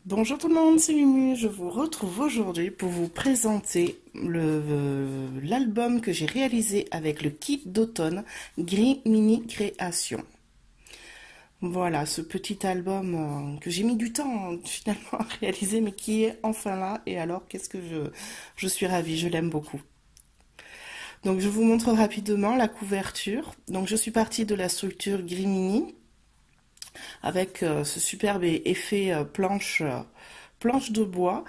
Bonjour tout le monde, c'est Mumu. Je vous retrouve aujourd'hui pour vous présenter l'album que j'ai réalisé avec le kit d'automne Gris Mini Création. Voilà, ce petit album que j'ai mis du temps finalement à réaliser, mais qui est enfin là. Et alors, je suis ravie, je l'aime beaucoup. Donc, je vous montre rapidement la couverture. Donc, je suis partie de la structure Gris Mini avec ce superbe effet planche de bois.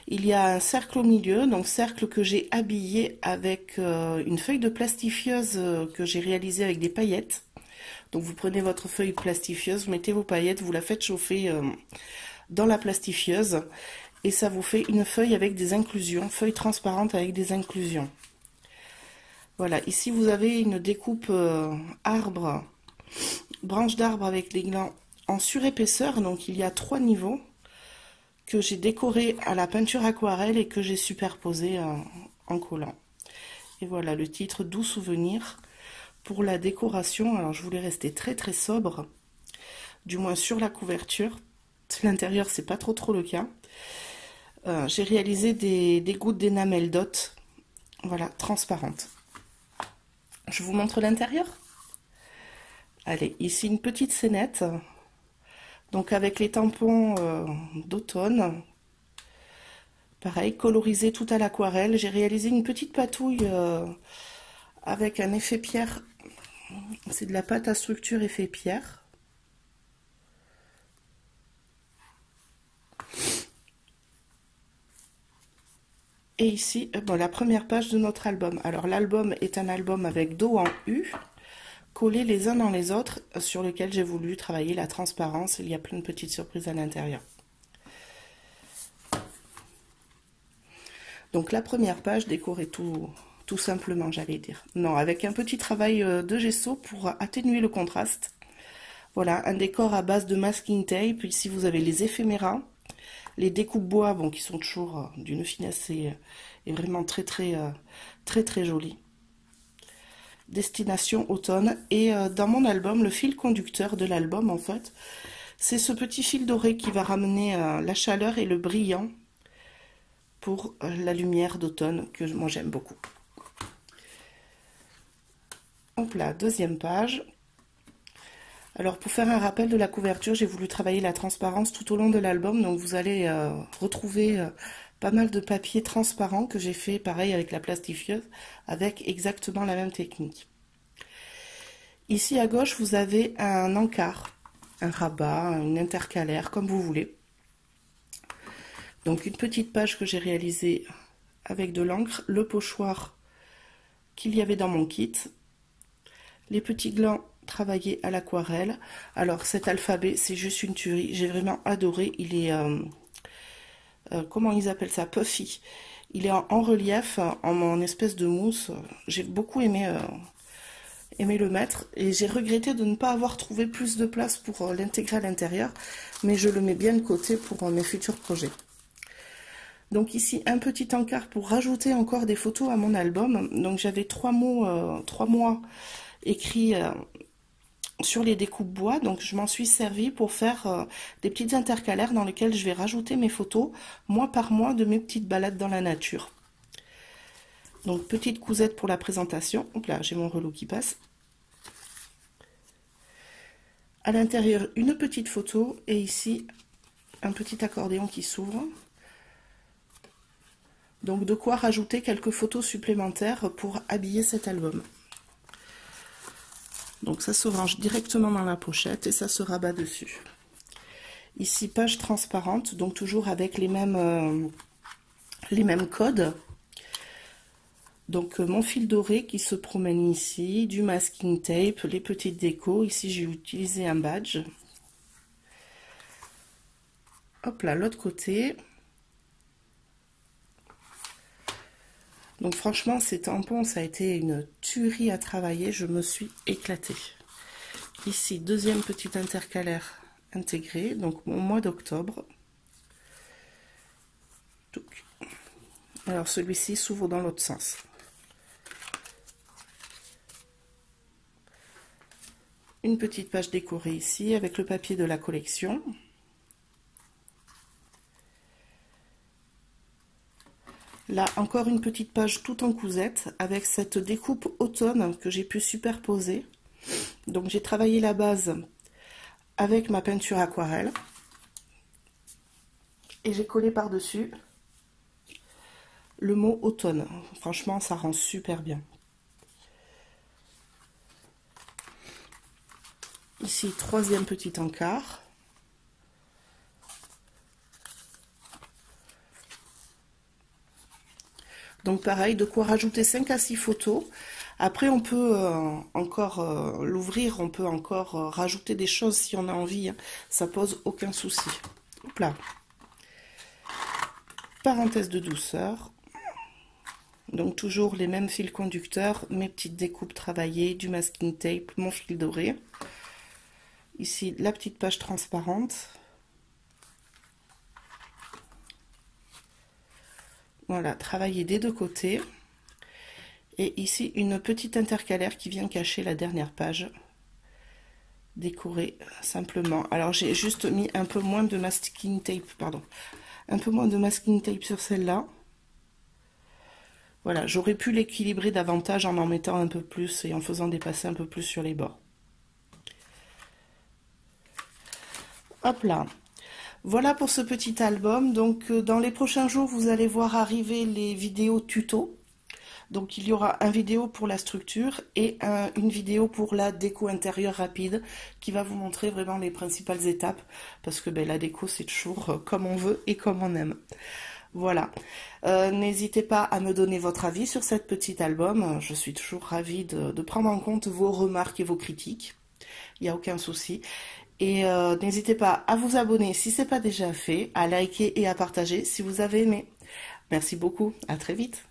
Il y a un cercle au milieu, donc cercle que j'ai habillé avec une feuille de plastifieuse que j'ai réalisée avec des paillettes. Donc vous prenez votre feuille plastifieuse, vous mettez vos paillettes, vous la faites chauffer dans la plastifieuse et ça vous fait une feuille avec des inclusions, feuille transparente avec des inclusions. Voilà, ici vous avez une découpe arbre, branche d'arbre avec les glands en surépaisseur, donc il y a 3 niveaux que j'ai décoré à la peinture aquarelle et que j'ai superposé en collant. Et voilà le titre Doux souvenir. Pour la décoration, alors je voulais rester très très sobre, du moins sur la couverture. L'intérieur, c'est pas trop le cas. J'ai réalisé des gouttes d'énamel dot, voilà, transparentes. Je vous montre l'intérieur. Allez, ici une petite scénette. Donc avec les tampons d'automne, pareil, colorisé tout à l'aquarelle. J'ai réalisé une petite patouille avec un effet pierre. C'est de la pâte à structure effet pierre. Et ici, bon, la première page de notre album. Alors l'album est un album avec dos en U, collés les uns dans les autres, sur lequel j'ai voulu travailler la transparence. Il y a plein de petites surprises à l'intérieur. Donc la première page décorée tout simplement, j'allais dire. Non, avec un petit travail de gesso pour atténuer le contraste. Voilà, un décor à base de masking tape. Ici, vous avez les éphéméras, les découpes bois, bon, qui sont toujours d'une finesse et vraiment très jolies. Destination automne. Et dans mon album, le fil conducteur de l'album, en fait, c'est ce petit fil doré qui va ramener la chaleur et le brillant pour la lumière d'automne que moi j'aime beaucoup. Hop là, deuxième page. Alors pour faire un rappel de la couverture, j'ai voulu travailler la transparence tout au long de l'album, donc vous allez retrouver pas mal de papier transparent que j'ai fait pareil avec la plastifieuse, avec exactement la même technique. Ici à gauche, vous avez un encart, un rabat, une intercalaire, comme vous voulez. Donc une petite page que j'ai réalisée avec de l'encre, le pochoir qu'il y avait dans mon kit, les petits glands travaillés à l'aquarelle. Alors cet alphabet, c'est juste une tuerie, j'ai vraiment adoré. Il est, comment ils appellent ça, puffy. Il est en relief, en espèce de mousse. J'ai beaucoup aimé le mettre et j'ai regretté de ne pas avoir trouvé plus de place pour l'intégrer à l'intérieur, mais je le mets bien de côté pour mes futurs projets. Donc ici un petit encart pour rajouter encore des photos à mon album. Donc j'avais 3 mois écrits sur les découpes bois, donc je m'en suis servi pour faire des petites intercalaires dans lesquelles je vais rajouter mes photos mois par mois de mes petites balades dans la nature. Donc petite cousette pour la présentation. Hop là, j'ai mon relou qui passe. À l'intérieur, une petite photo et ici un petit accordéon qui s'ouvre. Donc de quoi rajouter quelques photos supplémentaires pour habiller cet album. Donc ça se range directement dans la pochette et ça se rabat dessus. Ici, page transparente, donc toujours avec les mêmes codes. Donc mon fil doré qui se promène ici, du masking tape, les petites décos. Ici, j'ai utilisé un badge. Hop là, l'autre côté. Donc franchement, ces tampons, ça a été une tuerie à travailler. Je me suis éclatée. Ici, deuxième petite intercalaire intégrée. Donc mon mois d'octobre. Alors celui-ci s'ouvre dans l'autre sens. Une petite page décorée ici avec le papier de la collection. Là, encore une petite page tout en cousette avec cette découpe automne que j'ai pu superposer. Donc j'ai travaillé la base avec ma peinture aquarelle et j'ai collé par-dessus le mot automne. Franchement, ça rend super bien. Ici, troisième petit encart. Donc pareil, de quoi rajouter 5 à 6 photos. Après, on peut encore l'ouvrir, on peut encore rajouter des choses si on a envie. Hein. Ça pose aucun souci. Hop là. Parenthèse de douceur. Donc toujours les mêmes fils conducteurs, mes petites découpes travaillées, du masking tape, mon fil doré. Ici, la petite page transparente. Voilà, travailler des deux côtés. Et ici, une petite intercalaire qui vient cacher la dernière page. Décorée simplement. Alors, j'ai juste mis un peu moins de masking tape, pardon. Un peu moins de masking tape sur celle-là. Voilà, j'aurais pu l'équilibrer davantage en mettant un peu plus et en faisant dépasser un peu plus sur les bords. Hop là. Voilà pour ce petit album. Donc dans les prochains jours, vous allez voir arriver les vidéos tuto. Donc il y aura une vidéo pour la structure et une vidéo pour la déco intérieure rapide qui va vous montrer vraiment les principales étapes parce que la déco c'est toujours comme on veut et comme on aime. Voilà. N'hésitez pas à me donner votre avis sur cet petit album. Je suis toujours ravie de prendre en compte vos remarques et vos critiques. Il n'y a aucun souci. Et n'hésitez pas à vous abonner si ce n'est pas déjà fait, à liker et à partager si vous avez aimé. Merci beaucoup, à très vite.